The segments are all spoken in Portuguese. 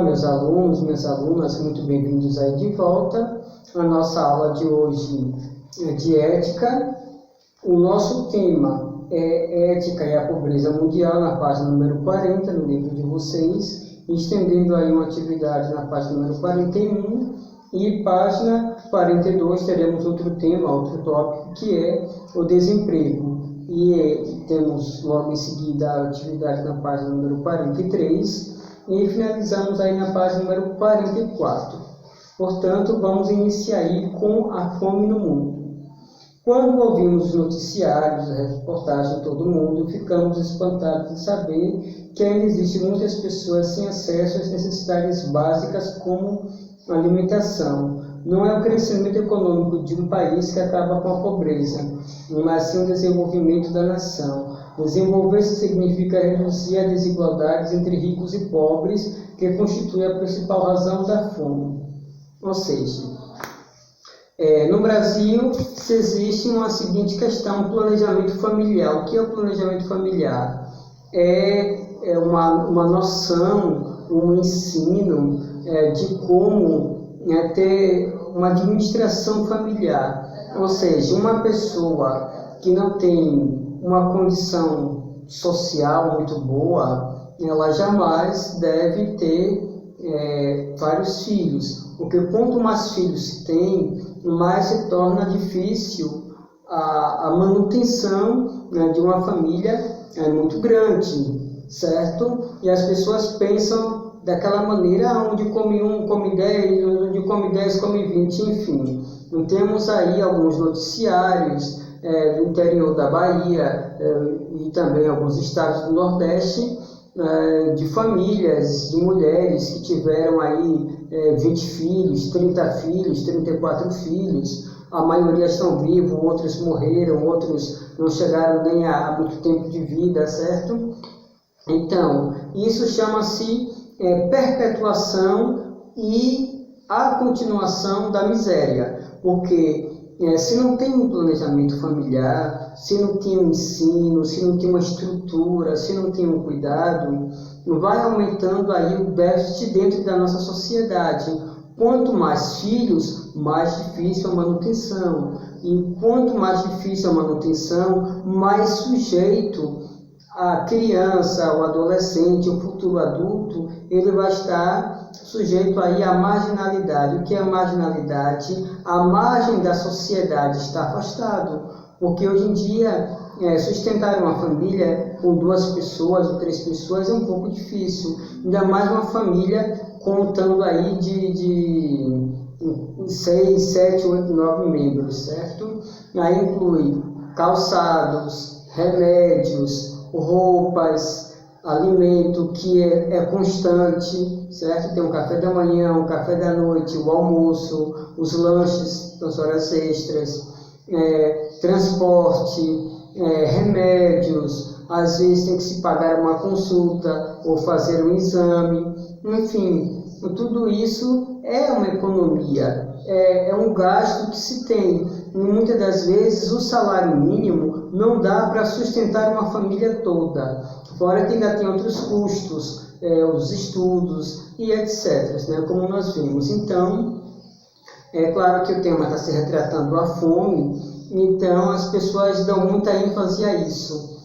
Olá, meus alunos, minhas alunas, muito bem-vindos aí de volta. A nossa aula de hoje é de ética. O nosso tema é Ética e a Pobreza Mundial, na página número 40, no livro de vocês, estendendo aí uma atividade na página número 41, e página 42 teremos outro tema, outro tópico, que é o desemprego. E temos logo em seguida a atividade na página número 43, e finalizamos aí na página número 44. Portanto, vamos iniciar aí com a fome no mundo. Quando ouvimos os noticiários, a reportagem de todo mundo, ficamos espantados de saber que ainda existem muitas pessoas sem acesso às necessidades básicas como alimentação. Não é o crescimento econômico de um país que acaba com a pobreza, mas sim o desenvolvimento da nação. Desenvolver-se significa reduzir as desigualdades entre ricos e pobres, que constitui a principal razão da fome. Ou seja, no Brasil se existe uma seguinte questão, o planejamento familiar. O que é o planejamento familiar? É uma noção, um ensino de como ter uma administração familiar. Ou seja, uma pessoa que não tem uma condição social muito boa, ela jamais deve ter vários filhos, porque quanto mais filhos se tem, mais se torna difícil a manutenção de uma família muito grande, certo? E as pessoas pensam daquela maneira, onde come um, come 10, onde come 10, come 20, enfim. Então, temos aí alguns noticiários do interior da Bahia e também alguns estados do Nordeste, de famílias, de mulheres que tiveram aí 20 filhos, 30 filhos, 34 filhos. A maioria estão vivos, outros morreram, outros não chegaram nem a muito tempo de vida, certo? Então, isso chama-se perpetuação e a continuação da miséria, porque se não tem um planejamento familiar, se não tem um ensino, se não tem uma estrutura, se não tem um cuidado, vai aumentando aí o déficit dentro da nossa sociedade. Quanto mais filhos, mais difícil a manutenção. E quanto mais difícil a manutenção, mais sujeito a criança, o adolescente, o futuro adulto, ele vai estar sujeito aí à marginalidade. O que é a marginalidade? A margem da sociedade está afastado, porque hoje em dia sustentar uma família com 2 pessoas ou 3 pessoas é um pouco difícil, ainda mais uma família contando aí de 6, 7, 8, 9 membros, certo? Aí inclui calçados, remédios, roupas, alimento que é constante, certo? Tem um café da manhã, um café da noite, o almoço, os lanches, as horas extras, transporte, remédios, às vezes tem que se pagar uma consulta ou fazer um exame, enfim, tudo isso é uma economia, é um gasto que se tem. E muitas das vezes o salário mínimo não dá para sustentar uma família toda, fora que ainda tem outros custos, os estudos e etc., né, como nós vimos. Então, é claro que o tema está se retratando a fome, então as pessoas dão muita ênfase a isso.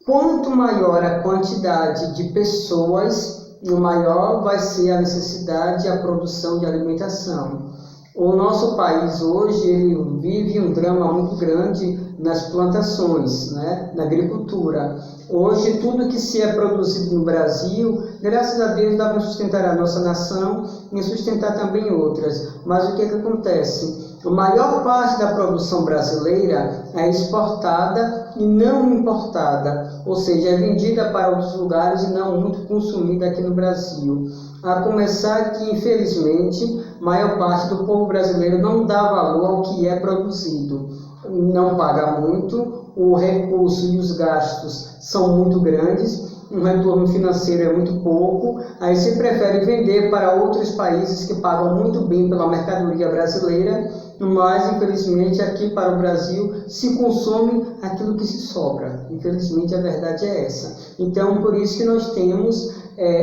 Quanto maior a quantidade de pessoas, maior vai ser a necessidade e a produção de alimentação. O nosso país hoje ele vive um drama muito grande nas plantações, né? Na agricultura. Hoje, tudo que se é produzido no Brasil, graças a Deus, dá para sustentar a nossa nação e sustentar também outras. Mas o que acontece? A maior parte da produção brasileira é exportada e não importada, ou seja, é vendida para outros lugares e não muito consumida aqui no Brasil. A começar que, infelizmente, a maior parte do povo brasileiro não dá valor ao que é produzido. Não paga muito, o recurso e os gastos são muito grandes, o retorno financeiro é muito pouco, aí se prefere vender para outros países que pagam muito bem pela mercadoria brasileira, mas infelizmente aqui para o Brasil se consome aquilo que se sobra. Infelizmente a verdade é essa. Então por isso que nós temos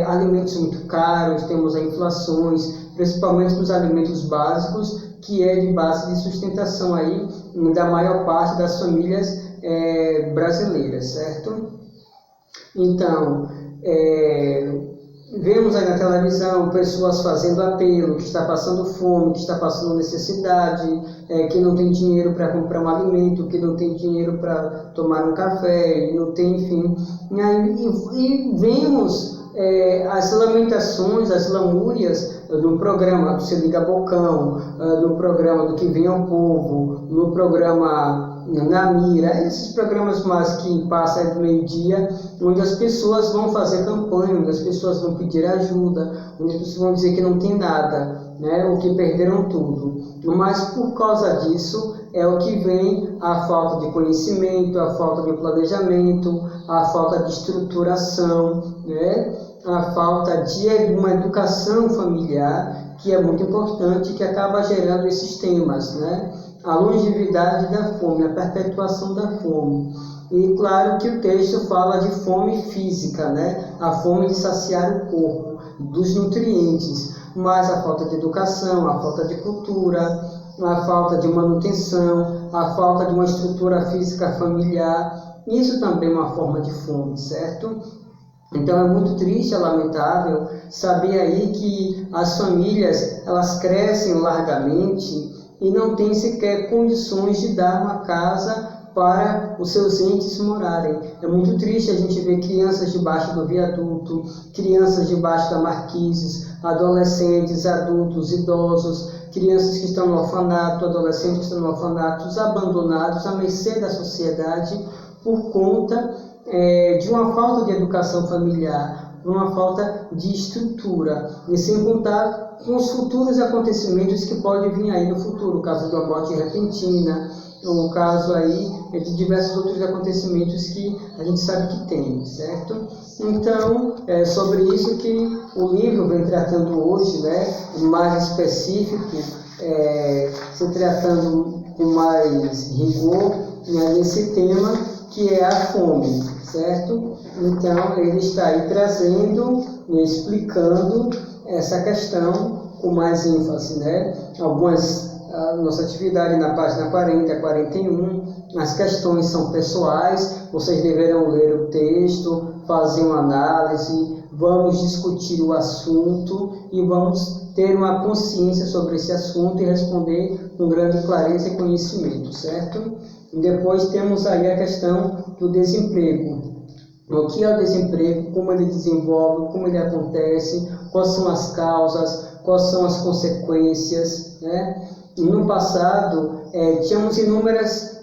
alimentos muito caros, temos inflações, principalmente nos alimentos básicos, que é de base de sustentação aí da maior parte das famílias brasileiras, certo? Então, vemos aí na televisão pessoas fazendo apelo, que está passando fome, que está passando necessidade, que não tem dinheiro para comprar um alimento, que não tem dinheiro para tomar um café, não tem, enfim. E vemos as lamentações, as lamúrias no programa do Se Liga Bocão, no programa do Que Vem ao Povo, no programa Na Mira, esses programas mais que passam do meio-dia, onde as pessoas vão fazer campanha, onde as pessoas vão pedir ajuda, onde as pessoas vão dizer que não tem nada, né, ou que perderam tudo. Mas por causa disso é o que vem a falta de conhecimento, a falta de planejamento, a falta de estruturação, né, a falta de uma educação familiar, que é muito importante, que acaba gerando esses temas, né? A longevidade da fome, a perpetuação da fome. E claro que o texto fala de fome física, né? A fome de saciar o corpo, dos nutrientes, mas a falta de educação, a falta de cultura, a falta de manutenção, a falta de uma estrutura física familiar, isso também é uma forma de fome, certo? Então é muito triste, é lamentável saber aí que as famílias, elas crescem largamente e não têm sequer condições de dar uma casa para os seus entes morarem. É muito triste a gente ver crianças debaixo do viaduto, crianças debaixo da marquises, adolescentes, adultos, idosos, crianças que estão no orfanato, adolescentes que estão no orfanato, abandonados à mercê da sociedade por conta de uma falta de educação familiar, por uma falta de estrutura, e sem contar com os futuros acontecimentos que podem vir aí no futuro, o caso de uma morte repentina, o caso aí de diversos outros acontecimentos que a gente sabe que tem, certo? Então, é sobre isso que o livro vem tratando hoje, né, mais específico, se tratando com mais rigor, né, nesse tema que é a fome, certo? Então, ele está aí trazendo e explicando essa questão com mais ênfase, né? A nossa atividade na página 40 a 41, as questões são pessoais, vocês deverão ler o texto, fazer uma análise, vamos discutir o assunto e vamos ter uma consciência sobre esse assunto e responder com grande clareza e conhecimento, certo? E depois temos aí a questão do desemprego. O que é o desemprego, como ele desenvolve, como ele acontece, quais são as causas, quais são as consequências, né? No passado, tínhamos inúmeros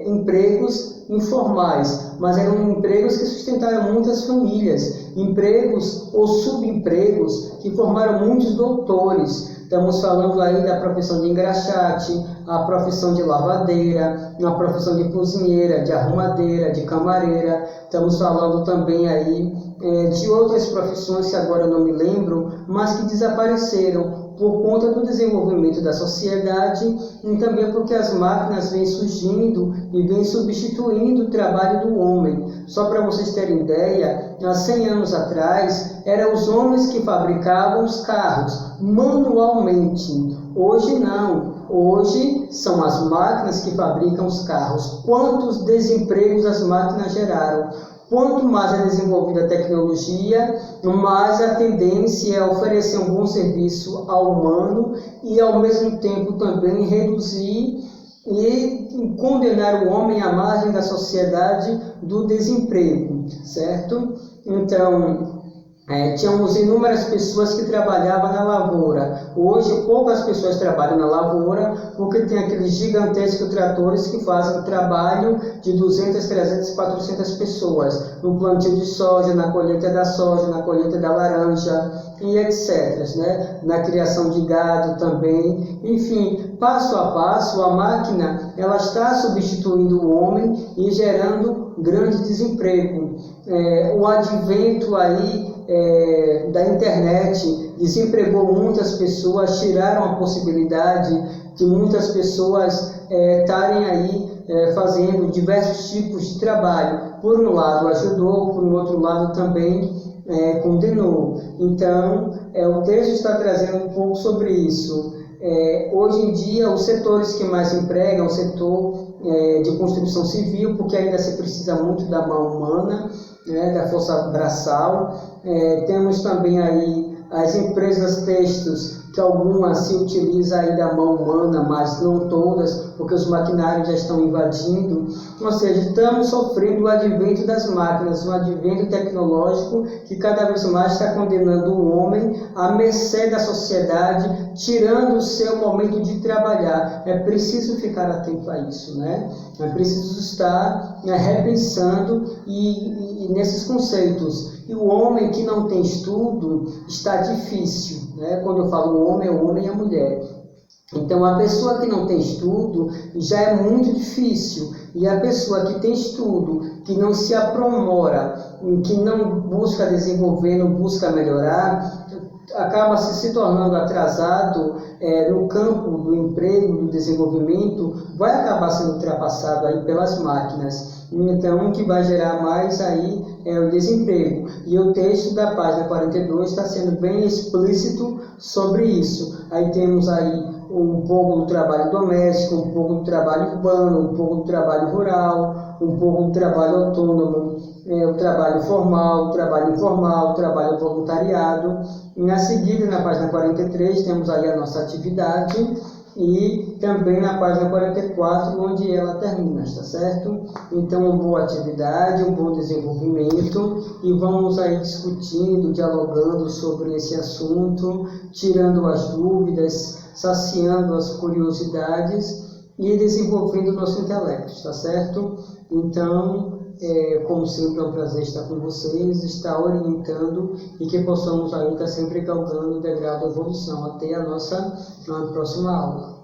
empregos informais, mas eram empregos que sustentaram muitas famílias, empregos ou subempregos que formaram muitos doutores. Estamos falando aí da profissão de engraxate, a profissão de lavadeira, a profissão de cozinheira, de arrumadeira, de camareira. Estamos falando também aí de outras profissões que agora eu não me lembro, mas que desapareceram por conta do desenvolvimento da sociedade e também porque as máquinas vêm surgindo e vêm substituindo o trabalho do homem. Só para vocês terem ideia, há 100 anos atrás, eram os homens que fabricavam os carros manualmente. Hoje não. Hoje são as máquinas que fabricam os carros. Quantos desempregos as máquinas geraram? Quanto mais é desenvolvida a tecnologia, mais a tendência é oferecer um bom serviço ao humano e, ao mesmo tempo, também reduzir e condenar o homem à margem da sociedade do desemprego, certo? Então, tínhamos inúmeras pessoas que trabalhavam na lavoura. Hoje, poucas pessoas trabalham na lavoura, porque tem aqueles gigantescos tratores que fazem o trabalho de 200, 300, 400 pessoas, no plantio de soja, na colheita da soja, na colheita da laranja, e etc., né? Na criação de gado também. Enfim, passo a passo, a máquina ela está substituindo o homem e gerando grande desemprego. O advento aí da internet desempregou muitas pessoas, tiraram a possibilidade de muitas pessoas estarem aí fazendo diversos tipos de trabalho. Por um lado ajudou, por um outro lado também condenou. Então, o texto está trazendo um pouco sobre isso. Hoje em dia, os setores que mais empregam é o setor de construção civil, porque ainda se precisa muito da mão humana, da força braçal. Temos também aí as empresas têxteis, que algumas se utilizam aí da mão humana, mas não todas, porque os maquinários já estão invadindo. Ou seja, estamos sofrendo o advento das máquinas, um advento tecnológico que cada vez mais está condenando o homem à mercê da sociedade, tirando o seu momento de trabalhar. É preciso ficar atento a isso, né? É preciso estar repensando e nesses conceitos. E o homem que não tem estudo está difícil, né? Quando eu falo o homem e a mulher. Então, a pessoa que não tem estudo já é muito difícil. E a pessoa que tem estudo, que não se aprimora, que não busca desenvolver, não busca melhorar, acaba se tornando atrasado no campo do emprego, do desenvolvimento, vai acabar sendo ultrapassado aí pelas máquinas. Então, o que vai gerar mais aí é o desemprego. E o texto da página 42 está sendo bem explícito sobre isso. Aí temos aí um pouco do trabalho doméstico, um pouco do trabalho urbano, um pouco do trabalho rural, um pouco do trabalho autônomo, o trabalho formal, o trabalho informal, o trabalho voluntariado. E a seguida, na página 43, temos aí a nossa atividade e também na página 44, onde ela termina, está certo? Então, uma boa atividade, um bom desenvolvimento e vamos aí discutindo, dialogando sobre esse assunto, tirando as dúvidas, saciando as curiosidades e desenvolvendo o nosso intelecto, está certo? Então, como sempre, é um prazer estar com vocês, estar orientando e que possamos aí estar sempre galgando o degrau da evolução até a nossa próxima aula.